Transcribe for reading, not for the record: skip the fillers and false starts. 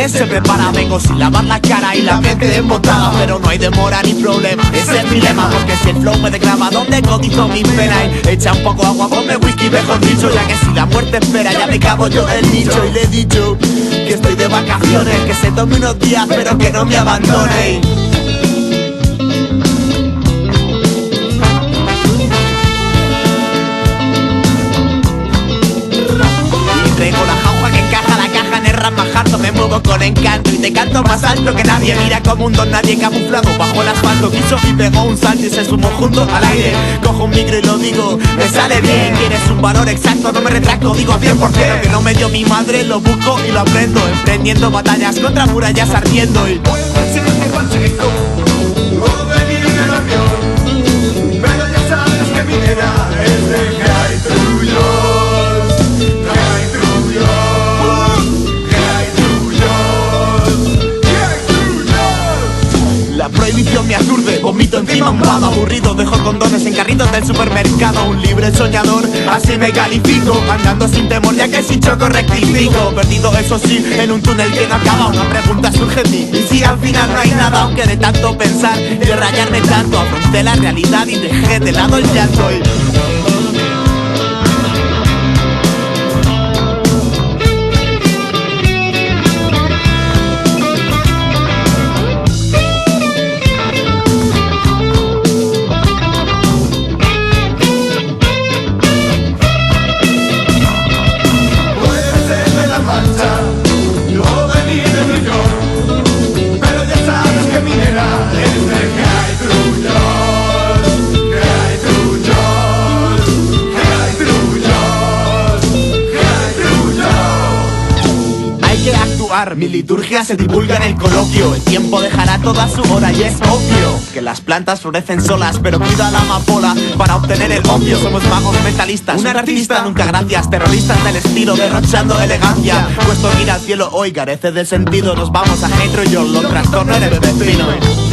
Se prepara, vengo sin lavar la cara y la mente desmontada, pero no hay demora ni problema, ese es mi lema. Porque si el flow me degrava, ¿dónde cotizo mi pena? Y echa un poco agua, ponme whisky, mejor dicho, ya que si la muerte espera, ya me cago yo del nicho. Y le he dicho que estoy de vacaciones, que se tome unos días, pero que no me abandone. Traigo la jauja que encaja la caja en el rap más harto. Me muevo con encanto y te canto más alto que nadie. Mira como un don nadie camuflado bajo el asfalto. Quiso y pegó un salto y se sumó junto al aire. Cojo un micro y lo digo, me sale bien. Quieres un valor exacto, no me retracto, digo a 100%. Lo que no me dio mi madre lo busco y lo aprendo, emprendiendo batallas contra murallas ardiendo. Y pero ya sabes que mi nena es de la prohibición me aturde, vomito encima un vago aburrido. Dejo condones en carritos del supermercado. Un libre soñador, así me califico. Andando sin temor ya que si choco rectifico. Perdido eso sí, en un túnel que no acaba. Una pregunta surge en mí, y si al final no hay nada. Aunque de tanto pensar y de rayarme tanto, afronté la realidad y dejé de lado el llanto. Mi liturgia se divulga en el coloquio. El tiempo dejará toda su hora y es obvio que las plantas florecen solas, pero cuida la amapola para obtener el opio. Somos magos mentalistas, un artista nunca gracias. Terroristas del estilo, derrochando elegancia. Puesto mira al cielo hoy carece de sentido. Nos vamos a Metro y yo lo trastorno en el vecino.